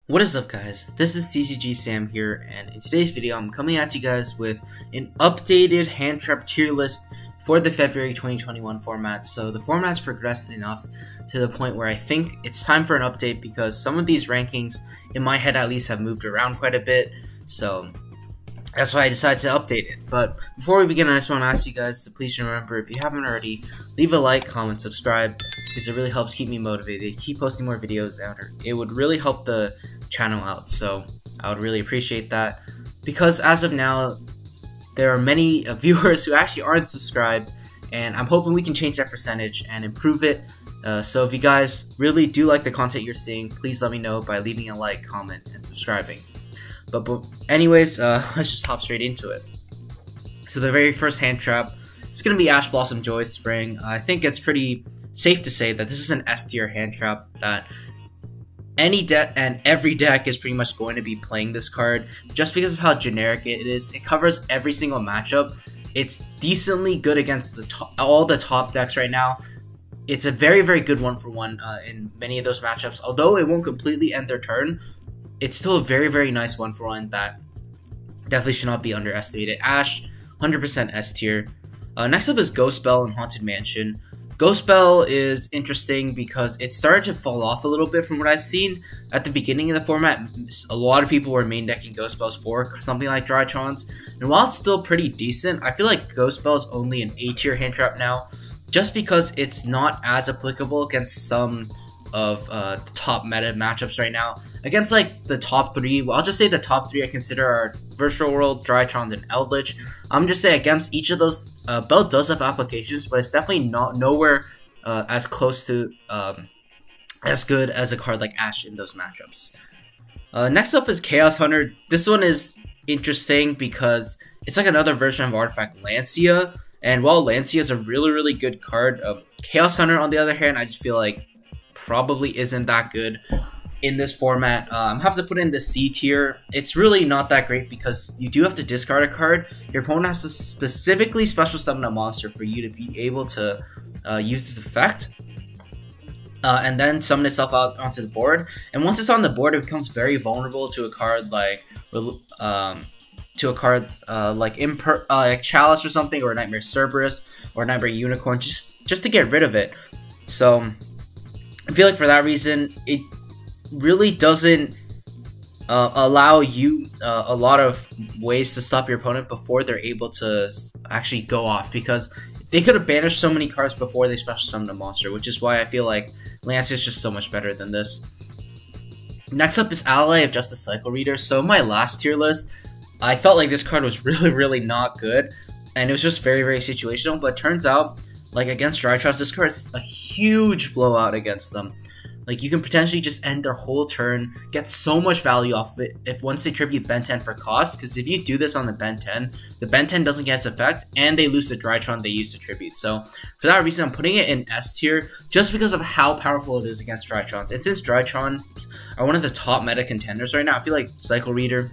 What is up, guys? This is Tcg Sam here, and in today's video I'm coming at you guys with an updated Handtrap tier list for the February 2021 format. So the format's progressed enough to the point where I think it's time for an update, because some of these rankings, in my head at least, have moved around quite a bit. So that's why I decided to update it. But before we begin, I just want to ask you guys to please remember, if you haven't already, leave a like, comment, subscribe, because it really helps keep me motivated, keep posting more videos out. It would really help the channel out, so I would really appreciate that, because as of now there are many viewers who actually aren't subscribed, and I'm hoping we can change that percentage and improve it. So if you guys really do like the content you're seeing, please let me know by leaving a like, comment, and subscribing. But anyways, let's just hop straight into it. So the very first hand trap is going to be Ash Blossom Joy Spring. I think it's pretty safe to say that this is an S tier hand trap, that any deck and every deck is pretty much going to be playing this card, just because of how generic it is. It covers every single matchup. It's decently good against all the top decks right now. It's a very, very good one-for-one in many of those matchups. Although it won't completely end their turn, it's still a very, very nice one-for-one that definitely should not be underestimated. Ash, 100% S tier. Next up is Ghost Spell and Haunted Mansion. Ghost Spell is interesting because it started to fall off a little bit from what I've seen. At the beginning of the format, a lot of people were main decking Ghost Spells for something like Drytrons, and while it's still pretty decent, I feel like Ghost Spell is only an A tier hand trap now, just because it's not as applicable against some of the top meta matchups right now. Against like the top three, well, I'll just say the top three I consider are Virtual World, Drytrons, and Eldritch. I'm just saying against each of those, Bell does have applications, but it's definitely nowhere as close to as good as a card like Ash in those matchups. Next up is Chaos Hunter. This one is interesting because it's like another version of Artifact Lancea, and while Lancea is a really, really good card, Chaos Hunter on the other hand, I just feel like probably isn't that good in this format. I have to put in the C tier. It's really not that great because you do have to discard a card. Your opponent has to specifically special summon a monster for you to be able to use this effect, and then summon itself out onto the board. And once it's on the board, it becomes very vulnerable to a card like like Chalice or something, or Nightmare Cerberus or Nightmare Unicorn, just to get rid of it. So I feel like for that reason, it really doesn't allow you a lot of ways to stop your opponent before they're able to actually go off, because they could have banished so many cards before they special summoned a monster, which is why I feel like Lance is just so much better than this. Next up is Ally of Justice Cycle Reader. So in my last tier list, I felt like this card was really, really not good, and it was just very, very situational, but it turns out, like against Drytrons, this card is a huge blowout against them. Like, you can potentially just end their whole turn, get so much value off of it if once they tribute Ben 10 for cost, because if you do this on the Ben 10, the Ben 10 doesn't get its effect, and they lose the Drytron they used to tribute. So for that reason, I'm putting it in S tier, just because of how powerful it is against Drytrons. And since Drytrons are one of the top meta contenders right now, I feel like Cycle Reader,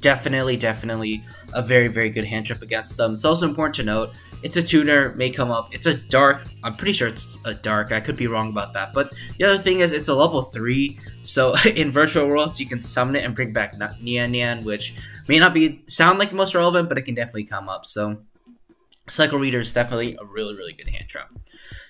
definitely a very, very good hand trap against them. It's also important to note, it's a tuner, may come up. It's a dark. I'm pretty sure it's a dark. I could be wrong about that. But the other thing is, it's a level 3. So in Virtual Worlds, you can summon it and bring back Nian, which may not sound like the most relevant, but it can definitely come up. So Cycle Reader is definitely a really, really good hand trap.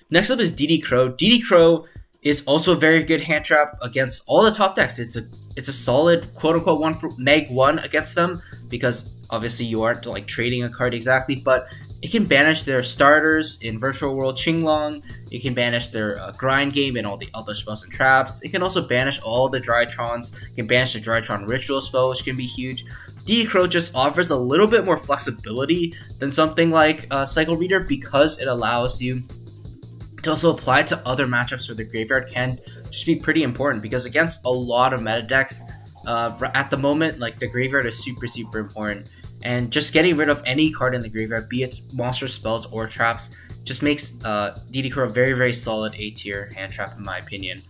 Next up is DD Crow. DD Crow is also a very good hand trap against all the top decks. It's a solid quote-unquote one for Meg 1 against them, because obviously you aren't like trading a card exactly, but it can banish their starters in Virtual World Qinglong. It can banish their grind game and all the other spells and traps. It can also banish all the Drytrons. It can banish the Drytron ritual spell, which can be huge. DD Crow just offers a little bit more flexibility than something like Cycle Reader, because it allows you to also apply it to other matchups where the graveyard can just be pretty important, because against a lot of meta decks at the moment, like, the graveyard is super, super important, and just getting rid of any card in the graveyard, be it monster spells or traps, just makes DD Crow a very, very solid A tier hand trap in my opinion.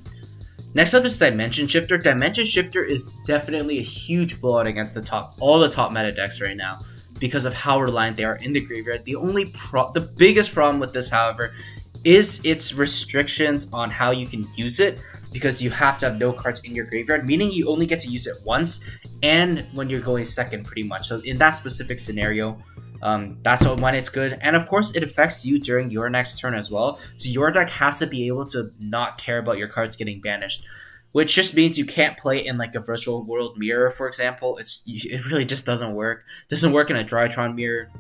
Next up is Dimension Shifter. Dimension Shifter is definitely a huge blowout against all the top meta decks right now, because of how reliant they are in the graveyard. The biggest problem with this, however, is its restrictions on how you can use it, because you have to have no cards in your graveyard, meaning you only get to use it once and when you're going second, pretty much. So in that specific scenario, that's when it's good. And of course, it affects you during your next turn as well. So your deck has to be able to not care about your cards getting banished, which just means you can't play in like a virtual world mirror, for example. It really just doesn't work. Doesn't work in a Drytron mirror.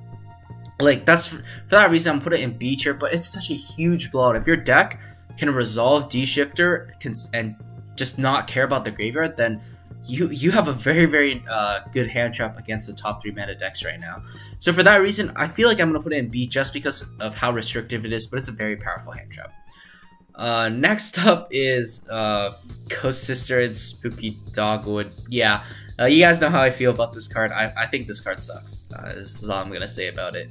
Like, that's for that reason I'm put it in B tier, but it's such a huge blowout. If your deck can resolve D-Shifter and just not care about the graveyard, then you have a very, very good hand trap against the top 3 meta decks right now. So for that reason, I feel like I'm going to put it in B just because of how restrictive it is, but it's a very powerful hand trap. Next up is Ghost Sister and Spooky Dogwood. Yeah, you guys know how I feel about this card. I think this card sucks. This is all I'm going to say about it.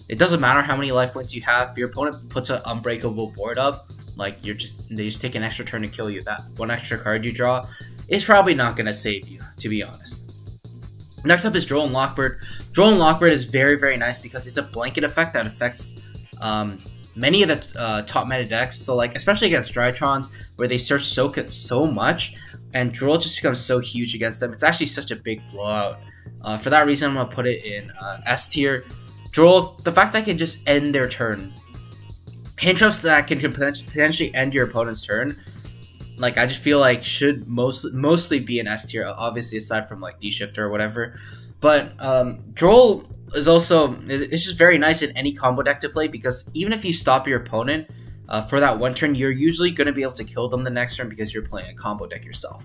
It doesn't matter how many life points you have. If your opponent puts an unbreakable board up, like they just take an extra turn to kill you. That one extra card you draw is probably not going to save you, to be honest. Next up is Droll and Lockbird. Droll and Lockbird is very, very nice because it's a blanket effect that affects many of the top meta decks. So like, especially against Drytrons, where they search so much, and Droll just becomes so huge against them. It's actually such a big blowout. For that reason, I'm going to put it in S tier. Droll, the fact that I can just end their turn. Handtraps that can potentially end your opponent's turn, like, I just feel like should mostly be an S tier, obviously aside from like D-Shifter or whatever. But Droll is also, it's just very nice in any combo deck to play, because even if you stop your opponent for that one turn, you're usually going to be able to kill them the next turn because you're playing a combo deck yourself.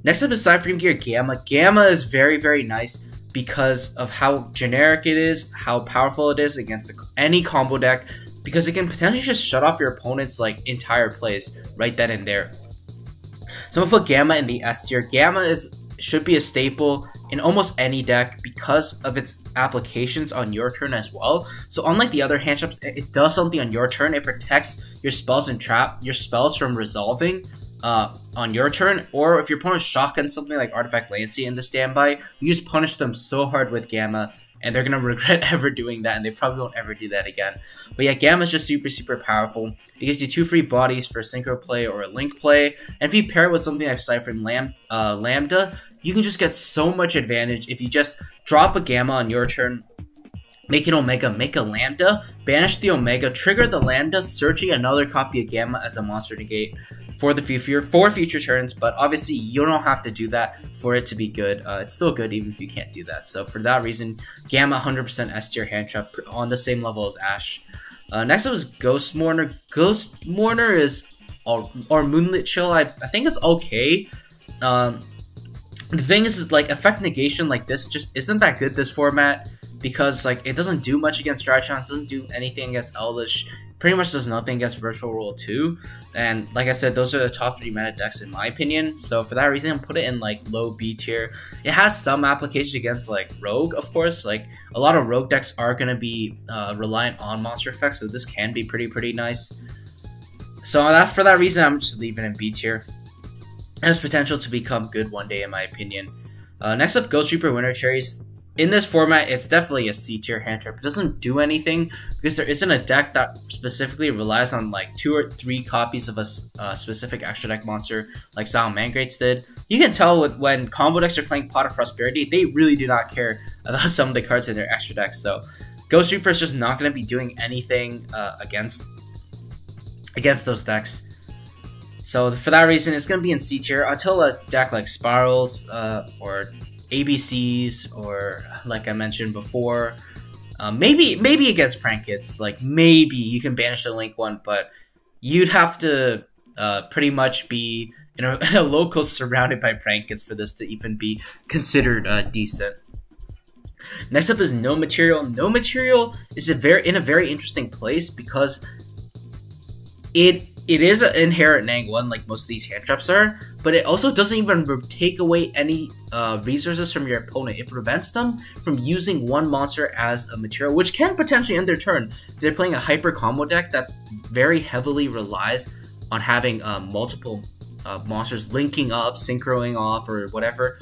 Next up is FRAMEGEAR Gamma. Gamma is very, very nice because of how generic it is, how powerful it is against any combo deck, because it can potentially just shut off your opponent's like entire plays right then and there. So I'm gonna put Gamma in the S tier. Gamma should be a staple in almost any deck because of its applications on your turn as well. So unlike the other hand traps, it does something on your turn. It protects your spells and your spells from resolving on your turn, or if your opponent shotguns something like Artifact Lancea in the standby, you just punish them so hard with Gamma, and they're gonna regret ever doing that, and they probably won't ever do that again. But yeah, Gamma is just super, super powerful. It gives you 2 free bodies for synchro play or a link play, and if you pair it with something like Cypher Lambda, you can just get so much advantage. If you just drop a Gamma on your turn, make an Omega, make a Lambda, banish the Omega, trigger the Lambda, searching another copy of Gamma as a monster negate for future turns, but obviously you don't have to do that for it to be good. It's still good even if you can't do that. So for that reason, Gamma 100% S tier hand trap on the same level as Ash. Next up is Ghost Mourner. Ghost Mourner is or Moonlit Chill. I think it's okay. The thing is, like, effect negation like this just isn't that good this format, because like it doesn't do much against Drytrons, doesn't do anything against Elvish, pretty much does nothing against Virtual Role 2, and like I said, those are the top 3 meta decks in my opinion. So for that reason, I'm put it in like low B tier. It has some applications against like Rogue, of course. Like a lot of Rogue decks are gonna be reliant on monster effects, so this can be pretty nice. So for that reason, I'm just leaving it in B tier. It has potential to become good one day in my opinion. Next up, Ghost Reaper Winter Cherries. In this format, it's definitely a C tier hand trap. It doesn't do anything because there isn't a deck that specifically relies on like 2 or 3 copies of a specific extra deck monster like Salamangreats did. You can tell when combo decks are playing Pot of Prosperity, they really do not care about some of the cards in their extra decks. So Ghost Reaper is just not going to be doing anything against those decks. So for that reason, it's going to be in C tier until a deck like Spirals or ABCs, or like I mentioned before, maybe against Prank Kids, like maybe you can banish the Link one, but you'd have to pretty much be in a local surrounded by Prank Kids for this to even be considered decent. Next up is GNOMATERIAL. GNOMATERIAL is in a very interesting place because it is an inherent Nang 1 like most of these hand traps are, but it also doesn't even take away any resources from your opponent. It prevents them from using one monster as a material, which can potentially end their turn. They're playing a hyper combo deck that very heavily relies on having multiple monsters linking up, synchroing off, or whatever.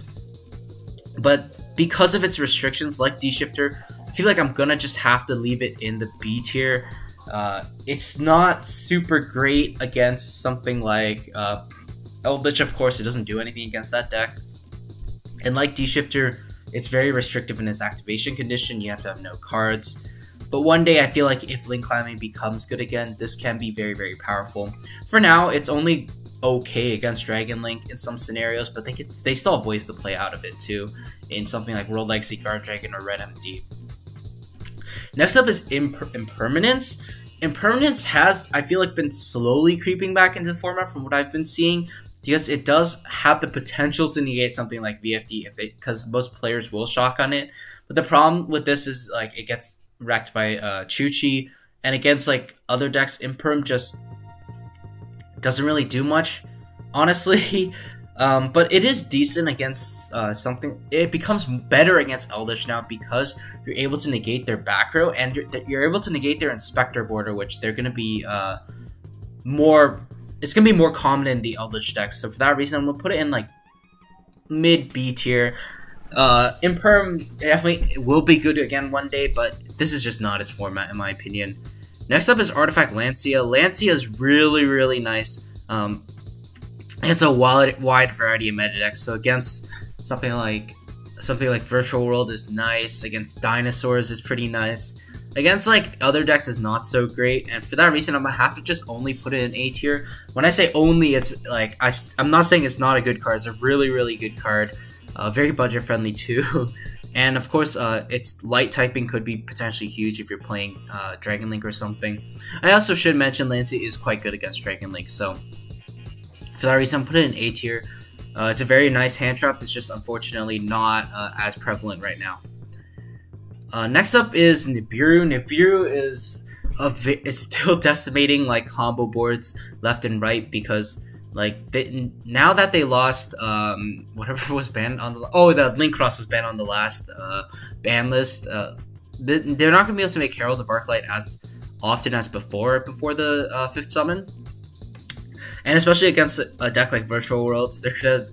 But because of its restrictions like D-Shifter, I feel like I'm gonna just have to leave it in the B tier. It's not super great against something like Eldritch. Of course, it doesn't do anything against that deck. And like D-Shifter, it's very restrictive in its activation condition. You have to have no cards. But one day, I feel like if Link Climbing becomes good again, this can be very, very powerful. For now, it's only okay against Dragon Link in some scenarios, but they still have ways to play out of it too, in something like World Legacy Guard Dragon or Red MD. Next up is Impermanence. Impermanence has, I feel like, been slowly creeping back into the format from what I've been seeing, because it does have the potential to negate something like VFD because most players will shock on it. But the problem with this is like it gets wrecked by Chuchi, and against like other decks, Imperm just doesn't really do much, honestly. But it is decent against something. It becomes better against Eldritch now because you're able to negate their back row, and you're able to negate their Inspector border, which they're going to be more... It's going to be more common in the Eldritch decks. So for that reason, I'm going to put it in like mid B tier. Imperm definitely will be good again one day, but this is just not its format in my opinion. Next up is Artifact Lancea. Lancea is really, really nice. It's a wide variety of meta decks. So against something like Virtual World is nice. Against Dinosaurs is pretty nice. Against like other decks is not so great, and for that reason I'm gonna have to just only put it in A tier. When I say only, it's like I'm not saying it's not a good card. It's a really, really good card. Very budget friendly too. And of course, its light typing could be potentially huge if you're playing Dragon Link or something. I also should mention Lancea is quite good against Dragon Link, so for that reason, I'm putting it in A tier. It's a very nice hand trap. It's just unfortunately not as prevalent right now. Next up is Nibiru. Nibiru is still decimating like combo boards left and right because like now that they lost whatever was banned on the Link Cross was banned on the last ban list. They're not gonna be able to make Herald of Arclight as often as before the 5th summon, and especially against a deck like Virtual Worlds, they're gonna,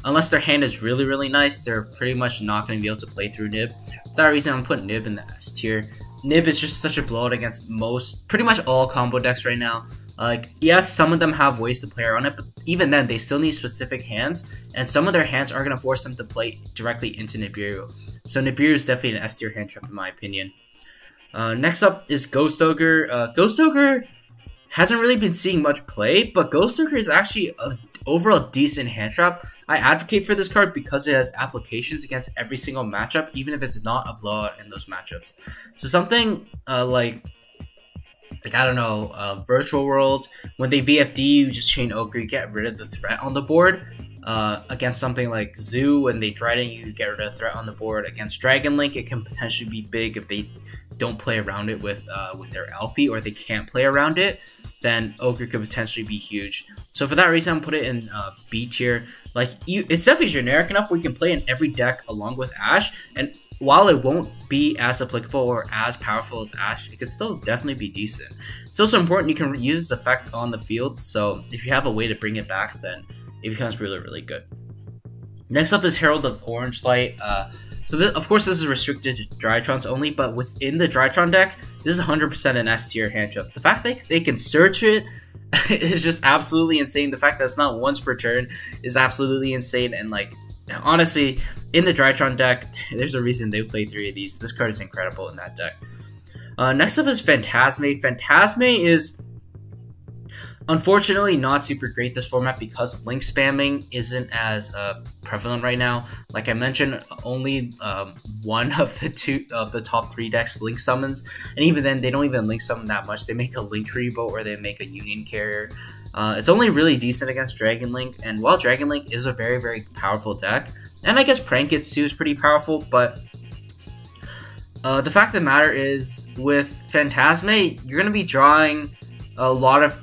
unless their hand is really, really nice, they're pretty much not going to be able to play through Nib. For that reason, I'm putting Nib in the S tier. Nib is just such a blowout against pretty much all combo decks right now. Like, yes, some of them have ways to play around it, but even then, they still need specific hands, and some of their hands are going to force them to play directly into Nibiru. So Nibiru is definitely an S tier hand trap in my opinion. Next up is Ghost Ogre. Ghost Ogre hasn't really been seeing much play, but Ghost Ogre is actually a overall decent hand trap. I advocate for this card because it has applications against every single matchup, even if it's not a blowout in those matchups. So something like I don't know, Virtual World, when they VFD, you just chain Ogre, you get rid of the threat on the board. Against something like Zoo, when they Trident, you get rid of the threat on the board. Against Dragon Link, it can potentially be big if they don't play around it with their LP, or they can't play around it. Then Ogre could potentially be huge. So for that reason, I'm putting it in B tier. Like, it's definitely generic enough where you can play in every deck along with Ashe, and while it won't be as applicable or as powerful as Ashe, it could still definitely be decent. It's also important you can use its effect on the field, so if you have a way to bring it back, then it becomes really, really good. Next up is Herald of Orange Light. Of course, this is restricted to Drytrons only, but within the Drytron deck, this is 100% an S tier hand trap. The fact that they can search it is just absolutely insane. The fact that it's not once per turn is absolutely insane. And like, honestly, in the Drytron deck, there's a reason they play 3 of these. This card is incredible in that deck. Next up is PHANTAZMAYA. PHANTAZMAYA is unfortunately not super great this format because link spamming isn't as prevalent right now. Like I mentioned, only one of the top 3 decks link summons, and even then they don't even link summon that much. They make a link rebo or they make a union carrier. It's only really decent against Dragon Link, and while Dragon Link is a very, very powerful deck, and I guess Prank It too is pretty powerful, but the fact of the matter is with PHANTAZMAYA, you're going to be drawing a lot of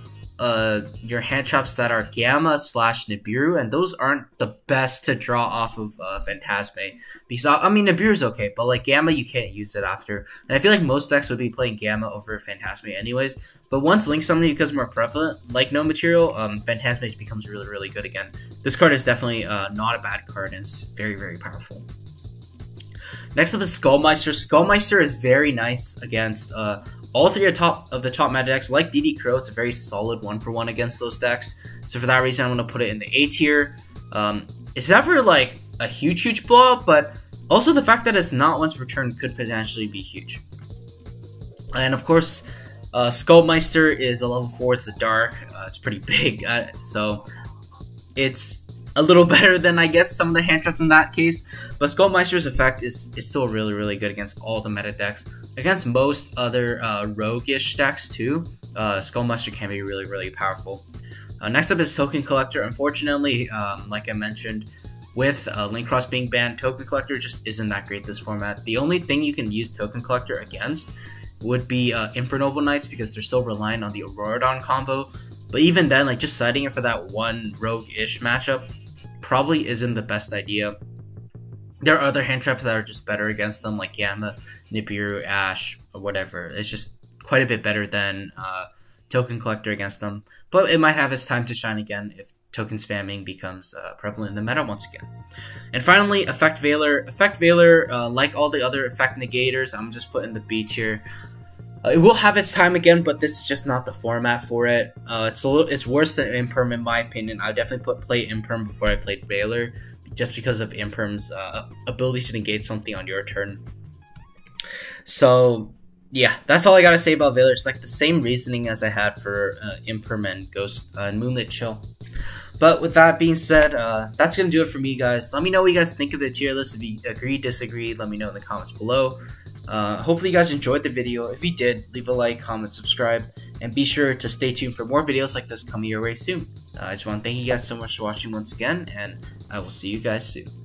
your hand traps that are Gamma / Nibiru, and those aren't the best to draw off of PHANTAZMAYA. Because, I mean, Nibiru's okay, but like Gamma, you can't use it after. And I feel like most decks would be playing Gamma over PHANTAZMAYA anyways. But once Link Summoning becomes more prevalent, like NoMaterial, PHANTAZMAYA becomes really, really good again. This card is definitely not a bad card, and it's very, very powerful. Next up is Skullmeister. Skullmeister is very nice against all three of the top meta decks, like DD Crow, it's a very solid 1-for-1 against those decks. So for that reason, I'm going to put it in the A tier. It's never like a huge blow up, but also the fact that it's not once per turn could potentially be huge. And of course, Skullmeister is a level 4, it's a dark, it's pretty big, so it's a little better than, I guess, some of the hand traps in that case. But Skullmeister's effect is still really good against all the meta decks. Against most other roguish decks too, Skullmeister can be really powerful. Next up is Token Collector. Unfortunately, like I mentioned, with Link Cross being banned, Token Collector just isn't that great this format. The only thing you can use Token Collector against would be Infernoble Knights, because they're still relying on the Auroradon combo. But even then, like, just citing it for that one rogue-ish matchup probably isn't the best idea. There are other hand traps that are just better against them, like Gamma, Nibiru, Ash, or whatever. It's just quite a bit better than Token Collector against them. But it might have its time to shine again if token spamming becomes prevalent in the meta once again. And finally, Effect Veiler. Effect Veiler, like all the other Effect Negators, I'm just putting the B tier. It will have its time again, but this is just not the format for it. It's worse than Imperm in my opinion. I would definitely play Imperm before I played Veiler, just because of Imperm's ability to negate something on your turn. So yeah, that's all I gotta say about Veiler. It's like the same reasoning as I had for Imperm and Ghost and Moonlit Chill. But with that being said, that's going to do it for me, guys. Let me know what you guys think of the tier list. If you agree, disagree, let me know in the comments below. Hopefully you guys enjoyed the video. If you did, leave a like, comment, subscribe, and be sure to stay tuned for more videos like this coming your way soon. I just want to thank you guys so much for watching once again, and I will see you guys soon.